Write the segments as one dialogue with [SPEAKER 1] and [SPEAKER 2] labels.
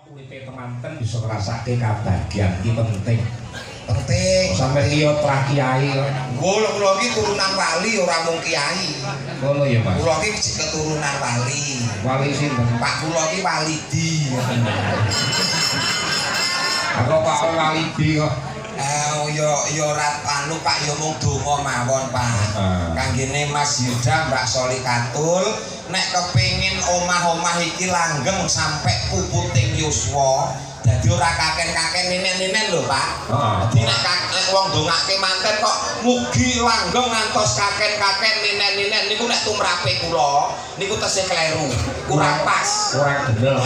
[SPEAKER 1] Uripe temanten bisa ngrasake kabagyan iki penting.
[SPEAKER 2] Penting.
[SPEAKER 1] Sampe liya tra kiai kok.
[SPEAKER 2] Kula iki turunan wali ora mung kiai.
[SPEAKER 1] Ngono ya, Mas.
[SPEAKER 2] Kula iki keturunan wali.
[SPEAKER 1] Wali sinten?
[SPEAKER 2] Pak kula iki walidi.
[SPEAKER 1] Aku Pak Walidi kok.
[SPEAKER 2] Ya ora anu Pak ya mung donga mawon Pak. Kanggene Mas Yuda Mbak Solikatul nek kepengin omah-omah iki langgeng sampe puputing yuswa dadi ora kaken-kaken ninen-ninen lho Pak. Dadi nek wong ndongake manten kok mugi langgeng ngantos kaken-kaken ninen-ninen niku nek tumrape kula niku tesih kleru. Kurang pas. Kurang bener.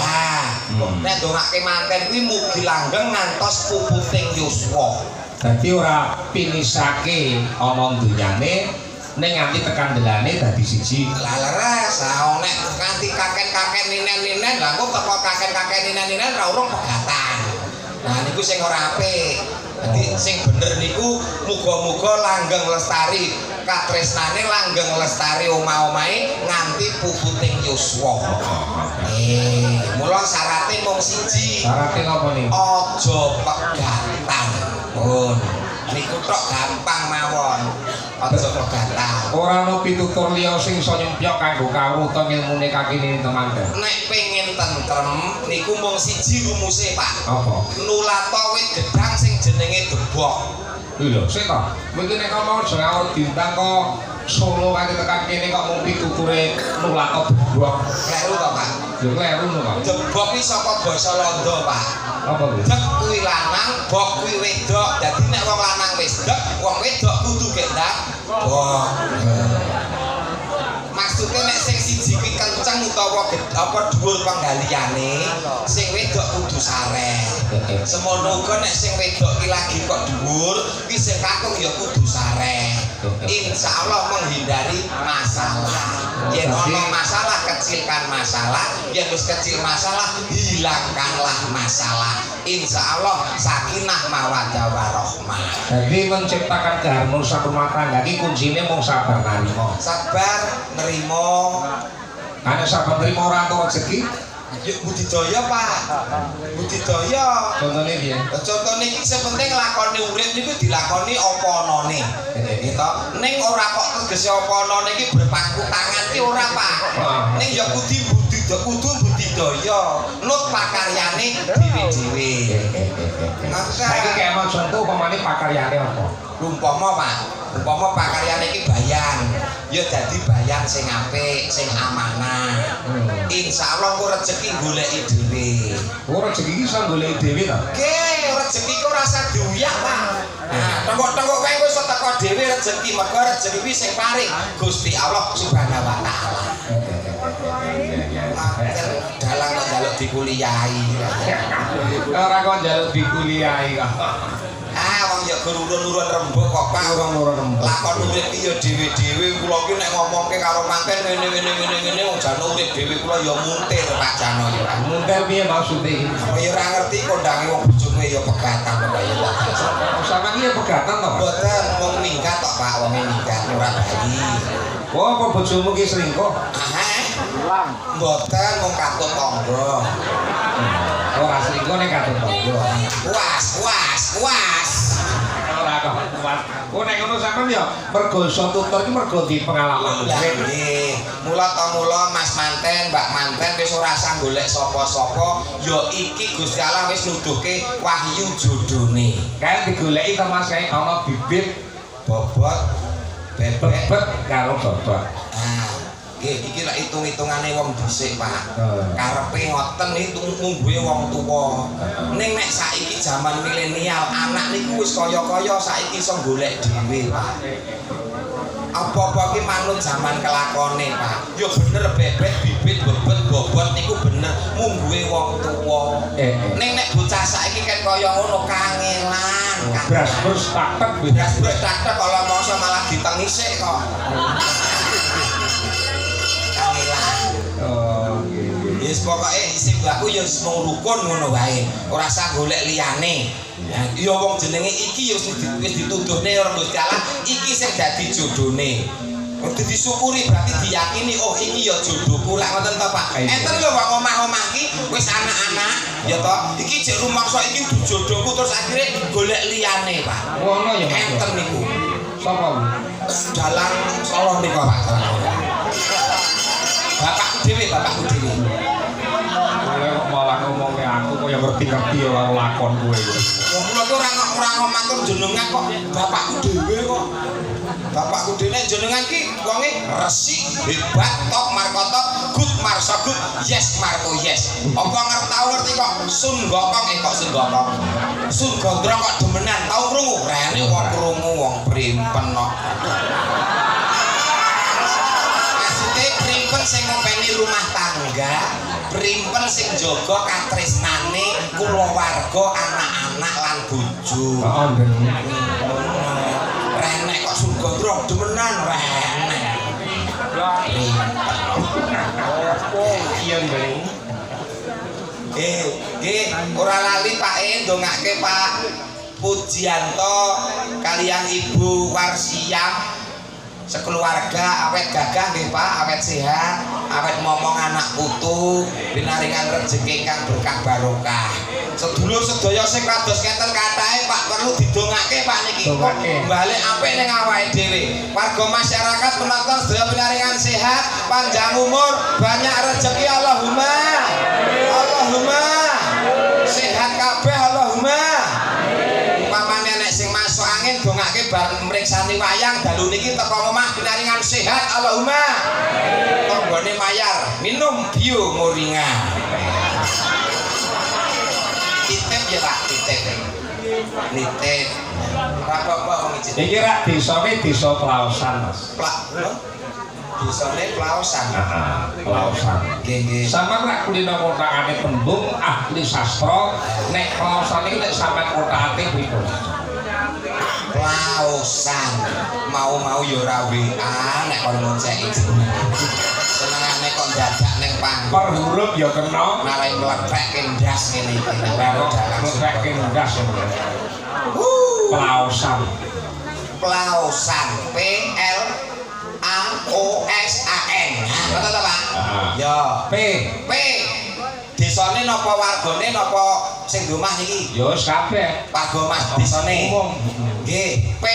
[SPEAKER 2] Nek ndongake manten kuwi mugi langgeng ngantos puputing yuswa.
[SPEAKER 1] Dadi ora pinisake ana dunyane ning nganti tekan delane dadi siji.
[SPEAKER 2] Lah leres, nek nganti kaken-kaken ninen-ninen, lah kok teko kaken-kaken ninen-ninen ra urung pegatan. Nah niku sing ora apik. Dadi sing bener niku muga-muga langgeng lestari katresnane langgeng lestari omah-omahe nganti puputing yuswa. Mula syaraté mung siji.
[SPEAKER 1] Syaraté napa niku?
[SPEAKER 2] Aja pegatan. Niku tok gampang mawon. Aja pegatan.
[SPEAKER 1] Ora ana pitutur liya sing iso nyempyok kanggo kawruh ilmune kakene temanten.
[SPEAKER 2] Nek pengen tentrem niku mung siji rumuse Pak.
[SPEAKER 1] Apa?
[SPEAKER 2] Nulato wit gedang sing jenenge debok.
[SPEAKER 1] Lho, sik to. Mungkin nek ngomong jengawur dintang kok Solo kanthi tekan kene kok mung pituture nulato debok.
[SPEAKER 2] Kleru to Pak?
[SPEAKER 1] Lho kleru lho Pak.
[SPEAKER 2] Debok iki saka basa Londo Pak.
[SPEAKER 1] Apa kuwi?
[SPEAKER 2] Dek kuwi lanang, bok kuwi wedok. Dadi nek wong lanang wis dek, wong wedok kudu gendang. Bok. Maksudnya nek sing siji kuwi kenceng utawa apa dhuwur penggaliane, sing wedok kudu sareh. Semono uga nek sing wedok ki lagi kok dhuwur, ki sing kakung ya kudu sareh. Insyaallah menghindari masalah. Yen ana masalah kecilkan masalah, yen wis kecil masalah hilangkanlah masalah. Insyaallah sakinah mawaddah warahmah.
[SPEAKER 1] Jadi menciptakan keharmonisan rumah tangga iki kuncine mung sabar narima.
[SPEAKER 2] Sabar nerima.
[SPEAKER 1] Karena sabar nerima ora entuk rezeki.
[SPEAKER 2] Ya budidaya Pak. Budidaya.
[SPEAKER 1] Contone piye?
[SPEAKER 2] Contone iki sepenting lakoni urip niku dilakoni apa anane. Gitu. Ning ora kok tegese apa anane iki berpangku tangan ki ora Pak. Ning ya kudu budidaya. Nut pakaryane dhewe-dhewe.
[SPEAKER 1] Saiki kaya mau contoh pamane pakaryane apa?
[SPEAKER 2] Umpama Pak, umpama pakaryane iki bayan, ya dadi bayan sing apik, sing amanah. Insyaallah ku rezeki goleki dhewe.
[SPEAKER 1] Oh rezeki iki iso goleki dhewe ta?
[SPEAKER 2] Nggih, rezeki ku ora usah diuyak, Pak. Nah, tengok-tengok kae wis teko dhewe rezeki, mergo rezeki kuwi sing paring Gusti Allah Subhanahu wa taala. Dalang kok njaluk dikuliahi.
[SPEAKER 1] Ora kok njaluk dikuliahi kok.
[SPEAKER 2] Wong ya gurun-urun rembug kok Pak.
[SPEAKER 1] Urun-urun rembug.
[SPEAKER 2] Lakon urip iki ya dhewe-dhewe kula ki nek ngomongke karo manten ngene kok jan urip dhewe kula ya muntir Pak Jano ya.
[SPEAKER 1] Muntir piye maksude iki?
[SPEAKER 2] Apa ya ora ngerti kondange wong bojoku ya pegatan kok ya.
[SPEAKER 1] Sampeyan iki ya pegatan to, Pak?
[SPEAKER 2] Mboten wong minggat tok Pak, wong minggat ora bayi.
[SPEAKER 1] Oh, apa bojomu ki selingkuh?
[SPEAKER 2] Mboten wong katut tangga.
[SPEAKER 1] Ora selingkuh ning katut tangga.
[SPEAKER 2] Puas.
[SPEAKER 1] Ora kok kuat. Oh nek ngono sampean ya mergo iso tutur iki mergo di pengalaman urip.
[SPEAKER 2] Nggih. Mula Mas manten, Mbak manten wis ora usah golek sapa-sapa, ya iki Gusti Allah wis nuduhke wahyu jodone.
[SPEAKER 1] Kae digoleki to Mas kae ana bibit
[SPEAKER 2] Bobot bebek
[SPEAKER 1] karo bobot.
[SPEAKER 2] Nggih, iki lak hitung-hitungane wong dhisik, Pak. Karepe ngoten iki mungguhe wong tuwa. Ning nek saiki jaman milenial, anak niku wis kaya-kaya saiki iso golek dhewe, Pak. Apa-apa ki manut jaman kelakone, Pak. Ya bener bebek, bibit, bebet, bobot niku bener mungguhe wong tuwa. Ning nek bocah saiki kan kaya ngono kangelan.
[SPEAKER 1] Bras-bras taktek
[SPEAKER 2] kalau mongso malah ditengisik kok. Wis pokoke isih mbakku ya wis mung rukun ngono wae. Ora usah golek liyane. Ya wong jenenge iki ya wis dituduhne karo Gusti Allah, iki sing dadi jodhone. Kudu disyukuri berarti diyakini oh ini ya jodohku lek ngoten to Pak. Enten lho Pak omah-omah iki wis anak-anak ya to. Iki jek rumangsa iki jodohku terus akhirnya golek liyane Pak.
[SPEAKER 1] Ngono ya.
[SPEAKER 2] Enten niku.
[SPEAKER 1] Sapa kuwi?
[SPEAKER 2] Dalang Solo niku Pak. Bapakku dhewe.
[SPEAKER 1] Oleh kok malah ngomongke aku kok ya ngerti-ngerti ya karo lakon kowe iki.
[SPEAKER 2] Wong kula ki ora matur jenengan kok bapakku dhewe kok. Bapakku dhewe jenengan ki wonge resik, hebat, top markotop, good marso good, yes marko yes. Apa ngerti kok Sun Gokong kok Sun Gokong. Sun Gondrong kok demenan tau krungu? Rene wong krungu wong primpen kok. Maksude primpen sing ngopeni rumah tangga, primpen sing jaga katresnane kulawarga, anak-anak lan bojo.
[SPEAKER 1] Heeh, ndeng.
[SPEAKER 2] Renek kok Sun Gondrong demenan renek.
[SPEAKER 1] Opo iya ndeng.
[SPEAKER 2] Ora lali Pak ndongake Pak Pujianto kalian Ibu Warsiam sekeluarga awet gagah nggih Pak, awet sehat, awet momong anak putu, pinaringan rejeki kang berkah barokah. Sedulur sedaya sing kados keten kathahe Pak perlu didongake Pak niki. Balik apik ning awake dhewe. Warga masyarakat penonton sedaya pinaringan sehat, panjang umur, banyak rejeki Allahumma. Allahumma. Sehat kabeh Allahumma. Upamane nek sing masuk angin dongake bar mriksani wayang dalu niki teko omah pinaringan sehat Allahumma. Tanggane mayar, minum bio moringa. Titip ya Pak, titip. Nitip. Apa-apa wong iki.
[SPEAKER 1] Iki rak desane desa Plaosan, Mas.
[SPEAKER 2] Desane Plaosan.
[SPEAKER 1] Heeh, Plaosan.
[SPEAKER 2] Nggih.
[SPEAKER 1] Sampeyan rak kulino kotakane tembung ahli sastra, nek Plaosan iki nek sampeyan kotakake pripun?
[SPEAKER 2] Plaosan. Mau-mau ya ora WA nek kon ngeceki. Senengane kok dadak ning panggung.
[SPEAKER 1] Per huruf ya kena,
[SPEAKER 2] Marai mlepek ndas ngene iki.
[SPEAKER 1] mlepek ndas. Plaosan.
[SPEAKER 2] Plaosan. PLAOSAN. Betul ta Pak? Ya.
[SPEAKER 1] P.
[SPEAKER 2] Desane napa wargane napa sing di omah niki?
[SPEAKER 1] Ya wis kabeh.
[SPEAKER 2] Warga Mas desane.
[SPEAKER 1] Umum.
[SPEAKER 2] Nggih. P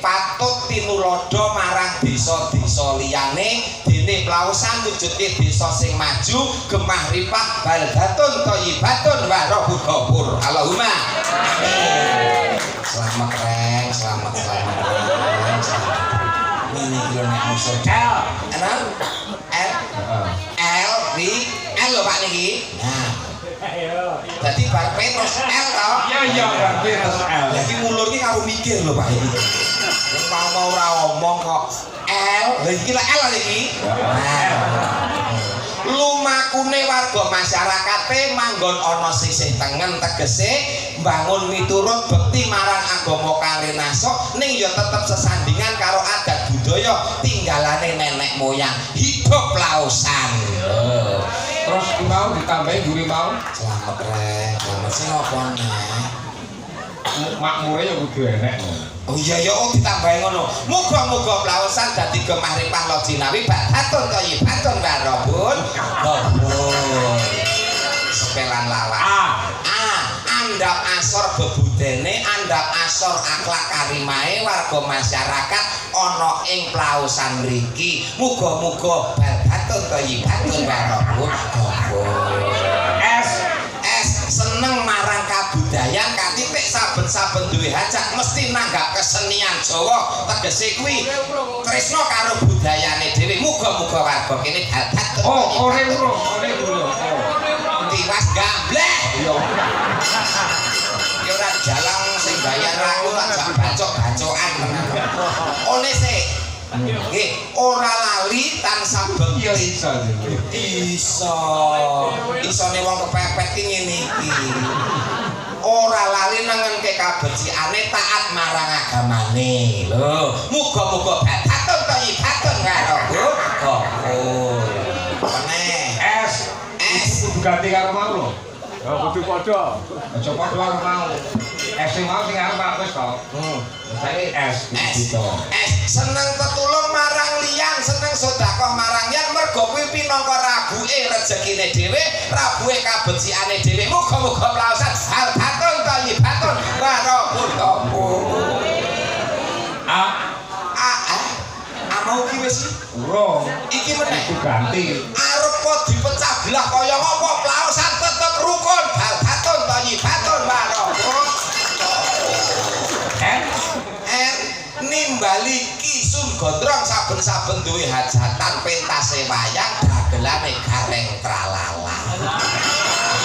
[SPEAKER 2] patut tinulada marang desa-desa liyane dene Plaosan wujudke desa sing maju gemah ripah baldatun thayyibatun wa rabbul ghafur. Allahumma amin. Selamat reng, selamat. Ini kira nek musuh L. Enak? L lho Pak niki. Nah. Jadi bar P terus L to?
[SPEAKER 1] Iya, bar P terus L.
[SPEAKER 2] Jadi mulur ki karo mikir lho Pak iki. Wong mau ora omong kok L. Lah iki lek L iki. Lumakune warga masyarakate manggon ana sisih tengen tegese mbangun miturut bekti marang agama kalinasok ning ya tetep sesandingan karo adat budaya tinggalane nenek moyang hidup Plaosan.
[SPEAKER 1] Terus mau ditambahi guri mau.
[SPEAKER 2] Selamat rek, selamat sing apa neh?
[SPEAKER 1] Makmure ya kudu enek.
[SPEAKER 2] Oh iya ya ditambahi ngono. Muga-muga Plaosan dadi gemah ripah lojinawi badatun thayyibatun wa rabbul ghafur. Sepelan lawas. Andap asor bebudene, andap asor akhlak karimahe warga masyarakat ana ing Plaosan mriki. Muga-muga badatun thayyibatun wa rabbul ghafur. Seneng marang kabudayan katitik saben-saben duwe hajat mesti nanggap kesenian Jawa tegese kuwi tresna karo budayane dhewe muga-muga warga kene dadak
[SPEAKER 1] Ore bro.
[SPEAKER 2] tiwas gableh yo ora jalang sing bayar aku lak jak bacok-bacokan one sik nggih ora lali tansah bekti isone wong kepepet ki ngene iki ora lali nengenke kabeciane taat marang agamane lho muga-muga badatun thayyibatun karo meneh S
[SPEAKER 1] kudu ganti karo mau lho.
[SPEAKER 3] Ya kudu padha.
[SPEAKER 1] Aja padha karo mau. S sing mau sing arep wis to. Saiki S gitu.
[SPEAKER 2] seneng tetulung marang liya seneng sedekah marang yang mergo kuwi pinangka rabuke rezekine dhewe, rabuke kabeciane dhewe. Muga-muga plaosan halbatun thayyibatun barakatuh. Mau ki wis
[SPEAKER 1] urung
[SPEAKER 2] iki meneh
[SPEAKER 1] ganti
[SPEAKER 2] arep kok dipecah belah kaya apa plaosan tetep rukun halbatun thayyibatun barakatuh. Nimbali Ki Sun Gondrong saben-saben duwe hajatan pentase wayang dagelane gareng tralala.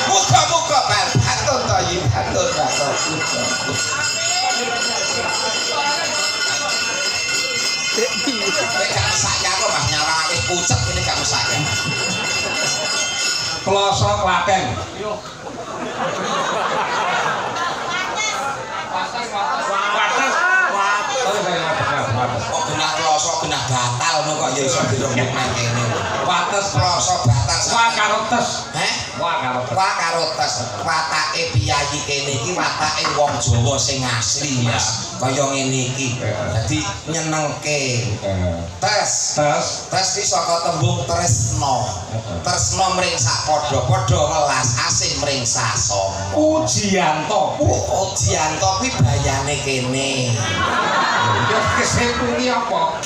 [SPEAKER 2] Muga-muga halbatun thayyibatun barakatuh. Kowe gak mesake aku Mas nyawangake pucet ini gak mesake.
[SPEAKER 1] Kloso Klaten. Kok
[SPEAKER 2] genah kloso genah batal ngono kok ya iso dirembuk nang kene. Wates kloso batal
[SPEAKER 1] wah karo tes.
[SPEAKER 2] Wah karo tes. Watake piyayi kene iki watake wong Jawa sing asli Mas. Kaya ngene iki. Dadi nyenengke. Tes iki saka tembung tresno. Tresno mringsak padha-padha welas asih mringsak sama.
[SPEAKER 1] Ujianto.
[SPEAKER 2] Ujianto kuwi bayane kene.
[SPEAKER 1] Ya kesepuni apa?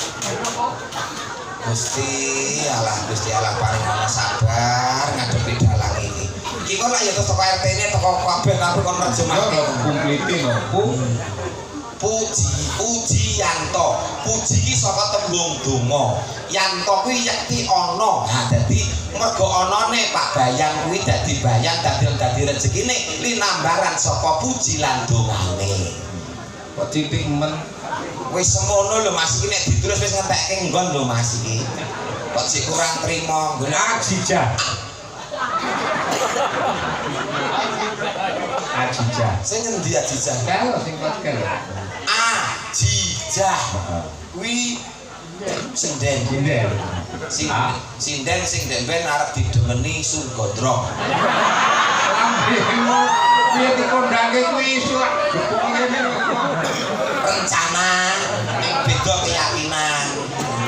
[SPEAKER 2] Gusti Allah paring sabar ngadepi dalang ini. Iki kok lak ya terus teko RT-ne teko kabeh tapi kon nerjemahke.
[SPEAKER 1] Kumpliti no.
[SPEAKER 2] Puji yanto. Puji iki saka tembung donga. Yanto kuwi yakti ana. Ha dadi mergo anane Pak Bayang kuwi dadi bayang dadi rezekine linambaran saka puji lan dongane.
[SPEAKER 1] Kok titik men
[SPEAKER 2] wis semono lho Mas iki nek ditulis wis ngentekke nggon lho Mas iki. Kok sik kurang trima nggon
[SPEAKER 1] Ajijah.
[SPEAKER 2] Sing ngendi Ajijah?
[SPEAKER 1] Kalau sing paskel.
[SPEAKER 2] Ajijah. Kuwi sinden. Sinden sing demben arep didemeni Sun Gondrong.
[SPEAKER 1] Lambemu piye dikondhange kuwi sulak
[SPEAKER 2] rencana ning beda keyakinan.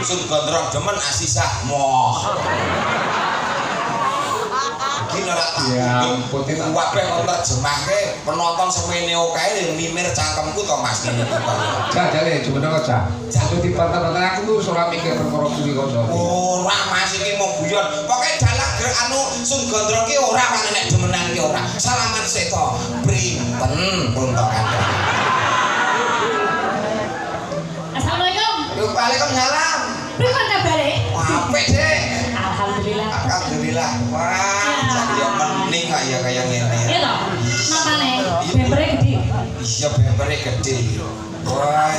[SPEAKER 2] Sun Gondrong demen Asisah moh. Iki ora tak putih kabeh kon terjemahke penonton semene okae mimir cangkemku to Mas ngene iki.
[SPEAKER 1] Jajale jebene kok jah. Jatuh di pantai-pantai aku tuh ora mikir perkara kuwi kok.
[SPEAKER 2] Ora Mas iki mung guyon. Pokoke dalang ger anu Sun Gondrong ki ora wani nek demenan ki ora. Salaman sik to. Printen puntokan.
[SPEAKER 4] Assalamualaikum.
[SPEAKER 2] Waalaikumsalam.
[SPEAKER 4] Pripun kabare?
[SPEAKER 2] Apik, Dik.
[SPEAKER 4] Alhamdulillah.
[SPEAKER 2] Alhamdulillah. Wah, jadi yo mending kok ya kaya ngene.
[SPEAKER 4] Iya toh? Napane? Bembere gede.
[SPEAKER 2] Iya, bembere gede. Wah,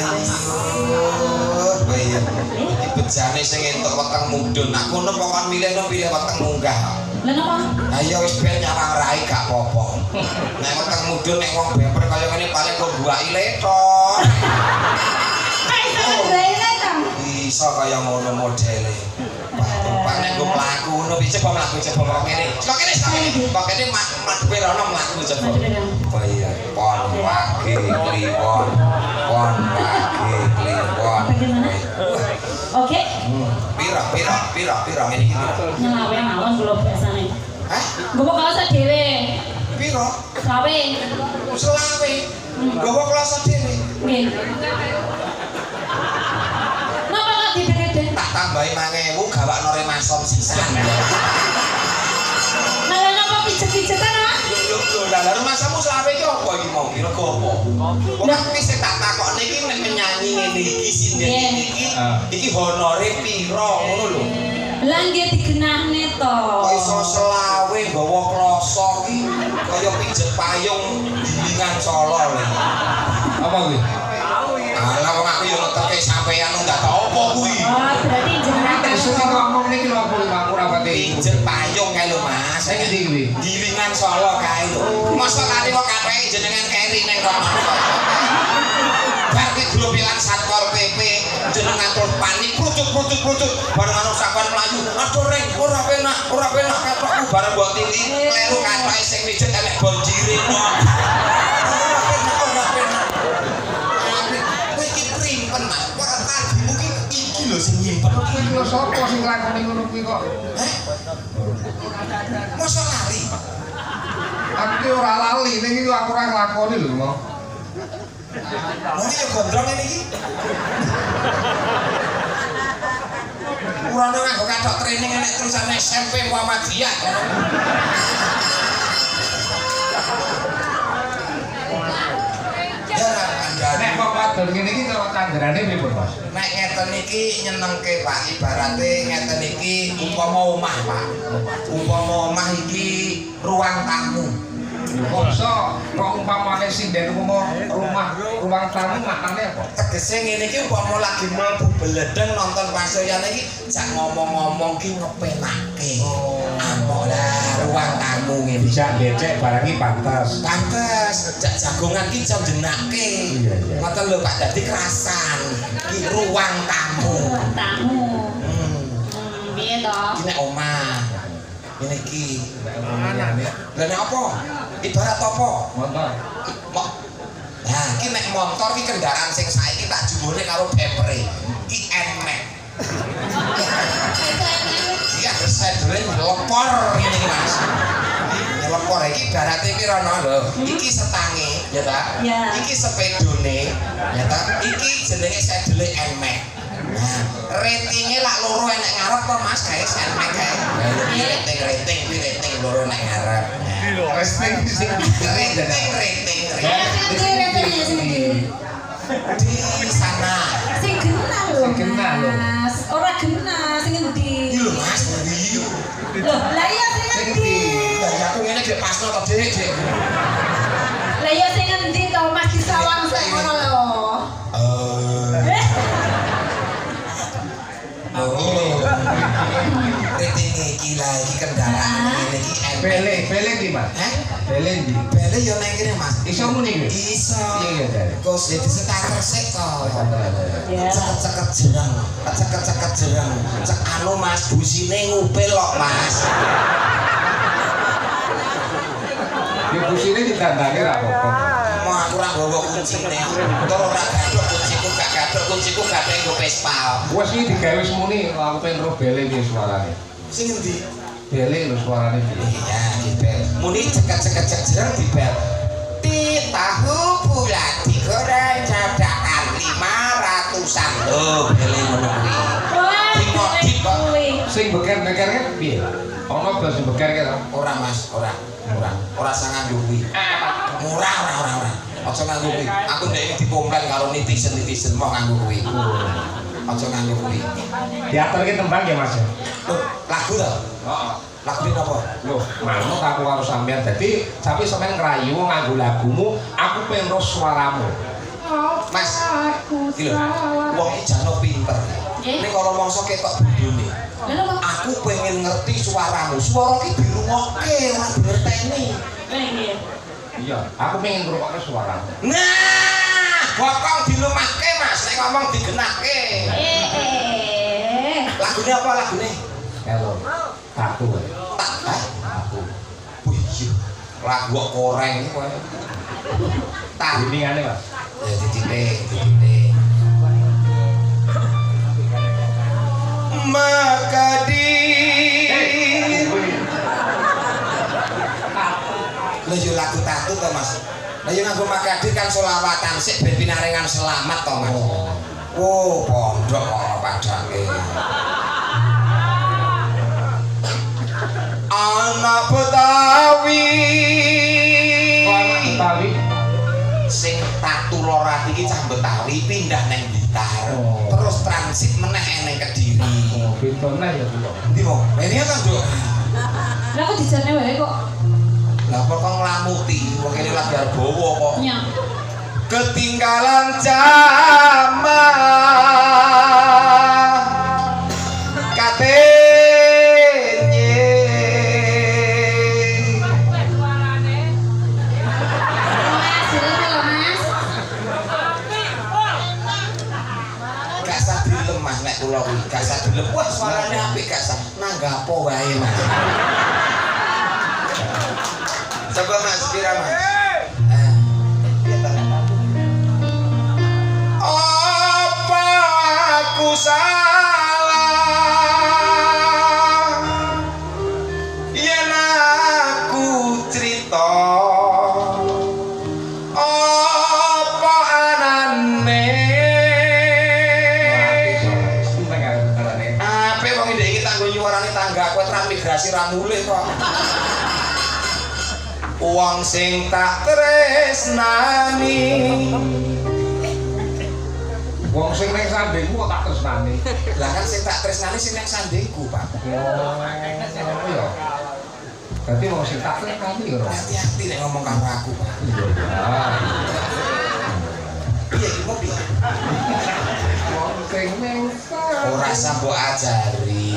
[SPEAKER 2] iya. Iki bejane sing entuk weteng mudhun. Nak kono pokoke milihno pilih weteng munggah.
[SPEAKER 4] Lah napa?
[SPEAKER 2] Ayo wis ben nyawang rai gak apa-apa. Nek weteng mudhun nek wong bember kaya ngene paling kok buaki leton. Iso kaya ngono modele. Pak nek go mlaku ngono piye coba mlaku coba kene. Kok kene madhepe rono mlaku coba. Oh iya, pon wage kliwon. Pon wage kliwon.
[SPEAKER 4] Oke.
[SPEAKER 2] Pira ngene iki.
[SPEAKER 4] Nyelawe mawon kula biasane.
[SPEAKER 2] Hah?
[SPEAKER 4] Gowo kaos dhewe.
[SPEAKER 2] Pira?
[SPEAKER 4] Sawe.
[SPEAKER 2] Selawe. Gowo kelas dhewe.
[SPEAKER 4] Nggih. Napa kok dibede?
[SPEAKER 2] Tak tambahi 5.000 gawakno remasom sisan.
[SPEAKER 4] Lah napa pijet-pijetan ah?
[SPEAKER 2] Lho, lah rumah samu selawe iki apa iki mau kira apa? Wong wis tak takokne iki nek penyanyi ngene iki sinden iki honore pira ngono lho.
[SPEAKER 4] Lah nggih digenahne to.
[SPEAKER 2] Kok iso selawe gawa kloso iki kaya pijet payung gilingan Solo lho.
[SPEAKER 1] Apa kuwi?
[SPEAKER 2] Alah wong aku yo ngeteke sampean ndak tau apa kuwi.
[SPEAKER 4] Oh, berarti jenengan
[SPEAKER 1] Sing ngomong niki lho apa aku ora pati.
[SPEAKER 2] Pijet payung kae lho Mas.
[SPEAKER 1] Sing endi kuwi?
[SPEAKER 2] Gilingan Solo kae lho. Mosok kali kok katheke jenengan keri ning kono. Bar ki globelan Satpol PP jenengan terus panik prucut bareng anu sampean mlayu. Aduh reng ora penak ketokku bareng mbok tili kleru katheke sing mijet elek bonjire no. Ora penak. Kowe iki primpen Mas. Kok tadimu iki lho lho sing nyimpen
[SPEAKER 1] Iki lho sapa sing nglakoni ngono kuwi kok?
[SPEAKER 2] Heh? Masa lari?
[SPEAKER 1] Aku ki ora lali, ning iki aku ora nglakoni lho mau.
[SPEAKER 2] Mau ya gondrong ini iki. Urane nganggo kathok training nek terusane SMP Muhammadiyah. Ya
[SPEAKER 1] Nek kok padha ngene iki kok kandharane pripun, Mas?
[SPEAKER 2] nek ngeten iki nyenengke Pak, ibarate ngeten iki umpama omah Pak. Umpama omah iki ruang tamu.
[SPEAKER 1] Kok iso kok umpamane sinden ruang tamu maknane apa?
[SPEAKER 2] Tegese ngene iki umpama lagi mlebu bledeng nonton pasoyan iki jak ngomong-ngomong ki ngepenake. Amok lah ruang tamu ngene.
[SPEAKER 1] Bisa becek barang iki pantes.
[SPEAKER 2] Pantes jak jagongan ki jam jenake.
[SPEAKER 1] Iya, iya.
[SPEAKER 2] Ngoten lho Pak, dadi kerasan. Ki ruang tamu.
[SPEAKER 4] Tamu.
[SPEAKER 2] Hmm.
[SPEAKER 4] Piye to?
[SPEAKER 2] Iki nek omah. Ngene iki. Lah nek apa? Ibarat apa?
[SPEAKER 1] Motor.
[SPEAKER 2] Nah, iki nek motor ki kendaraan sing saiki tak jumune karo bempere. Ki Nmax. Iya, sedulur lepor ngene iki Mas. Lepor iki ibarate ki rono lho. Iki setange, ya ta?
[SPEAKER 4] Ya.
[SPEAKER 2] Iki sepedone, ya ta? Iki jenenge sedulur Nmax. Nah, ratingnya lak loro enek ngarep to Mas, kae Nmax kae. Rating loro nek ngarep.
[SPEAKER 1] Resting sing
[SPEAKER 2] Rating.
[SPEAKER 4] Ya, sing referensi sing
[SPEAKER 2] Di sana.
[SPEAKER 4] sing genah lho.
[SPEAKER 1] Sing genah lho.
[SPEAKER 4] Mas. Ora genah sing endi?
[SPEAKER 2] Iki lho Mas, ndi?
[SPEAKER 4] Loh, lah iya sing endi?
[SPEAKER 2] Lah ya aku ngene gek pasno to Dik.
[SPEAKER 4] Lah iya sing endi to Mas disawang sak ngono lho.
[SPEAKER 2] Oh. Rating iki lah iki kendaraan ngene iki
[SPEAKER 1] Bele iki, Mas.
[SPEAKER 2] Hah?
[SPEAKER 1] Bele ndi?
[SPEAKER 2] Bele yo nang kene Mas.
[SPEAKER 1] Iso muni kuwi?
[SPEAKER 2] Iso.
[SPEAKER 1] Iya, iya.
[SPEAKER 2] Kok jadi sekarang sik kok.
[SPEAKER 4] Ya.
[SPEAKER 2] Ceket-ceket jerang. Ceket-ceket jerang. Cek anu Mas, busine ngupil kok Mas.
[SPEAKER 1] Ya busine ditandake ra apa-apa.
[SPEAKER 2] Mau aku ora nggawa kuncine. Tur ora gadok kunciku gak nggo Vespa.
[SPEAKER 1] Wes iki digawe wis muni aku pengen ro bele iki suarane.
[SPEAKER 2] Sing endi?
[SPEAKER 1] Bele lho suarane piye?
[SPEAKER 2] Iya, dibel. Muni ceket-ceket jerang dibel. Di tahu bulat digoreng cadakan 500-an. Oh, bele ngono kuwi.
[SPEAKER 4] Wah,
[SPEAKER 2] Dimodik kok.
[SPEAKER 4] kuwi.
[SPEAKER 1] Sing beker-beker kan piye? Ono blas sing beker ki to?
[SPEAKER 2] Ora Mas, ora. Ora sang nganggo kuwi. Ora. Aja nganggo kuwi. Aku ndek iki dikomplain karo netizen mau nganggo kuwi. Aja nganggo kuwi.
[SPEAKER 1] Diaturke tembang ya, Mas.
[SPEAKER 2] Loh, lagu to?
[SPEAKER 1] Heeh.
[SPEAKER 2] Lagu ini apa?
[SPEAKER 1] Loh, manut aku karo sampean. Dadi sampe sampean ngrayu nganggo lagumu, aku pengen ro suaramu.
[SPEAKER 2] Mas, iki lho. Wong iki jane pinter. Ning kalau mongso ketok bodhone. Aku pengen ngerti suaramu. Suara ki dirungokke, ora dirteni.
[SPEAKER 1] Iya, aku pengen ngrungokne suaramu.
[SPEAKER 2] Nah, bokong dilumahke Mas, nek ngomong digenahke. Lagune apa lagune?
[SPEAKER 1] Kalau aku
[SPEAKER 2] Aku. Wih, iya. Lagu kok koreng iki kowe. Tak
[SPEAKER 1] biningane, Mas.
[SPEAKER 2] ya titik. Maka lho yo lagu tatu to Mas. Lah yo nganggo Makadir kan selawatan sik ben pinaringan selamat to Mas. Oh, pondok kok padake. Anak Betawi.
[SPEAKER 1] Kok anak Betawi?
[SPEAKER 2] Sing tatu lora iki cah Betawi pindah nang Blitar.
[SPEAKER 1] Oh.
[SPEAKER 2] Terus transit meneh nang Kediri.
[SPEAKER 1] Oh, bintone ya kula.
[SPEAKER 2] Endi mo? Ini kan, Dok.
[SPEAKER 4] Lah kok dijane wae kok.
[SPEAKER 2] Lah kok nglamuti, wong kene lagi arbawa kok.
[SPEAKER 4] Nya.
[SPEAKER 2] Ketinggalan zaman katanya gak sabi lemah nek kula kuwi gak sabi lemah wah suarane apik gak sabi nanggapo wae Mas coba Mas kira Mas apa aku salah nyuarani tangga kowe transmigrasi ra mulih kok. Wong sing tak tresnani.
[SPEAKER 1] Wong sing ning sandingmu kok tak tresnani.
[SPEAKER 2] Lah kan sing tak tresnani sing ning sandingku, Pak.
[SPEAKER 1] Oh, iya. Berarti wong sing tak tresnani ya.
[SPEAKER 2] Hati-hati nek ngomong karo aku, Pak. Piye iki mau piye?
[SPEAKER 1] Wong sing ning
[SPEAKER 2] Ora mbok ajari.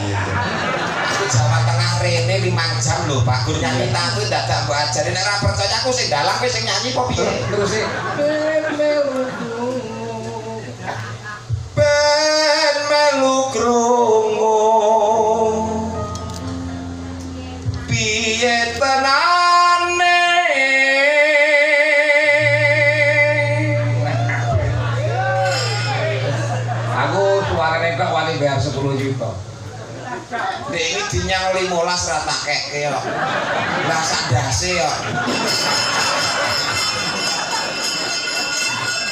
[SPEAKER 2] Aku Jawa Tengah rene 5 jam lho, Pak. Gur nyanyi tamu dadak mbok ajari. Nek ora percaya aku sing dalang kowe sing nyanyi apa piye?
[SPEAKER 1] terus sih.
[SPEAKER 2] Ben melu krungu piye tenane
[SPEAKER 1] Aku suarane kok wani bayar 10 juta.
[SPEAKER 2] nek iki dinyang 15 ra tak keke kok lah sak ndase kok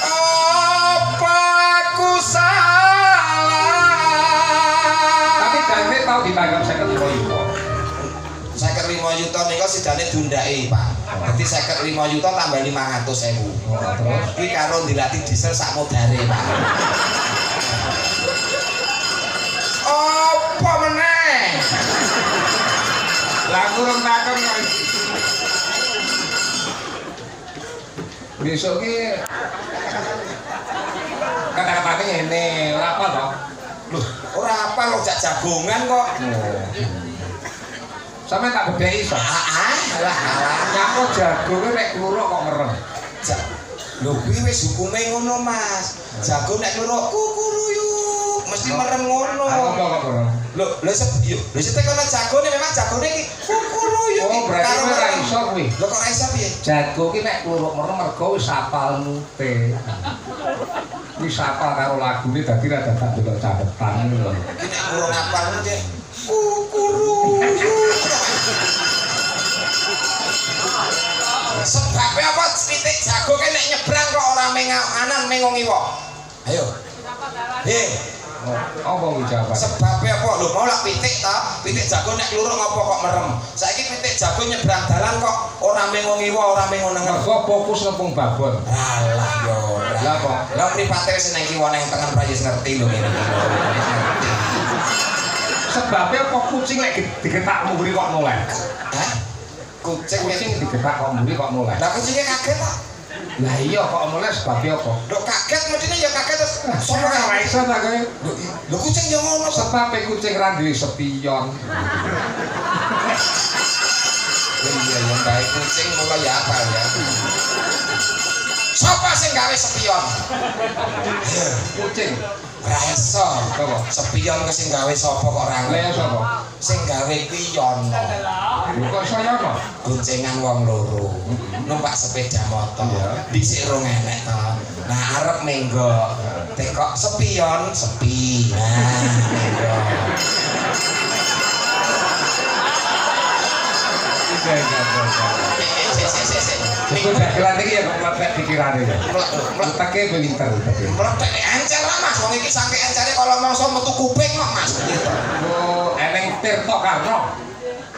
[SPEAKER 2] apa aku salah
[SPEAKER 1] Tapi jane tau ditangkap 55 juta.
[SPEAKER 2] 55 juta nika sidane dundake Pak. Dadi 55 juta tambah 500.000.
[SPEAKER 1] Terus
[SPEAKER 2] Iki karo dilatih diesel sak modare Pak. Apa meneh?
[SPEAKER 1] lah kurang takon kok. Besok ki kata-katane ngene, ora apa to?
[SPEAKER 2] Loh, ora apa lo jak jagongan kok.
[SPEAKER 1] Sampe tak bedheki iso.
[SPEAKER 2] Alah.
[SPEAKER 1] Nyako jagonge nek kluruk kok merem.
[SPEAKER 2] Lho kuwi wis hukume ngono, Mas. Jago nek kluruk kukuruyuk, mesti merem ngono.
[SPEAKER 1] Apa kok merem?
[SPEAKER 2] Lho setekono jagone memang jagone iki kukuruyuk.
[SPEAKER 1] Oh, berarti kowe ora iso kuwi.
[SPEAKER 2] Lho kok ora iso piye?
[SPEAKER 1] Jago ki nek kluruk merem mergo wis apal mute. Wis apal karo lagune dadi ra dadak delok catetan lho.
[SPEAKER 2] Iki nek kurang apal iki kukuruyuk. Sebabnya apa titik jago kan nek nyebrang kok ora mengau kanan mengo ngiwa. Ayo.
[SPEAKER 1] Apa kuwi jawaban?
[SPEAKER 2] Sebabnya apa? Lho mau lak pitik ta? Pitik jago nek kluruk ngopo kok merem? Saiki pitik jago nyebrang dalan kok ora mengo ngiwa, ora mengo nengen.
[SPEAKER 1] Mergo fokus ngepung babon.
[SPEAKER 2] Alah yo.
[SPEAKER 1] Lah kok
[SPEAKER 2] Lah mripate wis nang kiwa nang tengen prayus ngerti lho ngene.
[SPEAKER 1] sebabnya kok kucing lek digetak mburi kok noleh.
[SPEAKER 2] Hah? Kucing
[SPEAKER 1] Digetak kok mburi kok noleh.
[SPEAKER 2] Lah kucingnya kaget kok.
[SPEAKER 1] Lah iya kok noleh sebabnya apa?
[SPEAKER 2] Lho kaget mestine ya kaget terus
[SPEAKER 1] Sono ora iso ta kowe.
[SPEAKER 2] Lho kucing yo ngono kok.
[SPEAKER 1] Sebabnya kucing ra duwe sepion.
[SPEAKER 2] Iya yang baik kucing mulai ya apa ya? Siapa sing gawe sepion?
[SPEAKER 1] Kucing.
[SPEAKER 2] Reso.
[SPEAKER 1] Apa?
[SPEAKER 2] Sepion ke sing gawe sapa kok ora
[SPEAKER 1] Lah ya sapa?
[SPEAKER 2] Sing gawe kuwi Yono.
[SPEAKER 1] Kok saya kok?
[SPEAKER 2] Goncengan wong loro. Numpak sepeda motor. Dhisik rong enek to. Nah arep menggo. Tekok sepion sepi. Nah, menggo.
[SPEAKER 1] Iku dagelan iki ya kok mlepet pikirane ya. Mleteke pinter tapi.
[SPEAKER 2] Meletek encer lah Mas, wong iki saking encere kalau mangsa metu kuping kok Mas.
[SPEAKER 1] Oh, eneng Tirto Karno.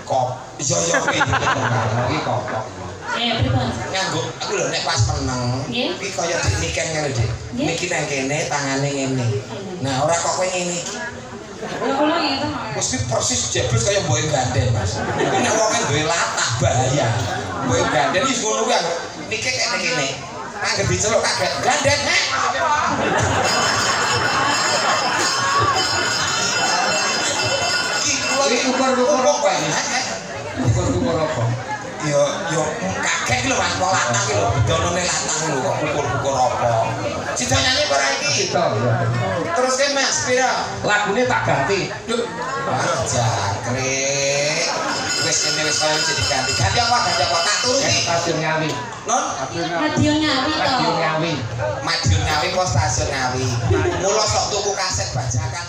[SPEAKER 2] Kok iya iki
[SPEAKER 1] Iki kok.
[SPEAKER 4] Pripun?
[SPEAKER 2] nganggo aku lho nek pas meneng iki kaya diniken ngene Dik. Niki nang kene tangane ngene. Nah, ora kok kowe ngene iki.
[SPEAKER 4] Lha kula ngeten.
[SPEAKER 2] Mesti persis jebles kaya mboke ganden Mas. Iki nek wong duwe latah bahaya. Mboke ganden wis ngono kuwi niki kene kene. Anggere diceluk kaget ganden.
[SPEAKER 1] Iki ukur-ukur apa ini? Ukur-ukur apa?
[SPEAKER 2] Yo kaget lho Mas, wong latah iki lho, donone latah lho kok pukul-pukul apa. Sida nyanyi ora iki?
[SPEAKER 1] Kita ya.
[SPEAKER 2] Terus ke Mas, pira?
[SPEAKER 1] Lagune tak ganti.
[SPEAKER 2] Wah, jangkrik. Wis kene wis kaya mesti diganti. Ganti apa? Ganti apa? Tak turuti.
[SPEAKER 1] Stasiun Ngawi.
[SPEAKER 2] Non?
[SPEAKER 4] Radio Ngawi to.
[SPEAKER 1] Stasiun Ngawi.
[SPEAKER 2] Madiun Ngawi kok stasiun Ngawi. Mula sok tuku kaset bajakan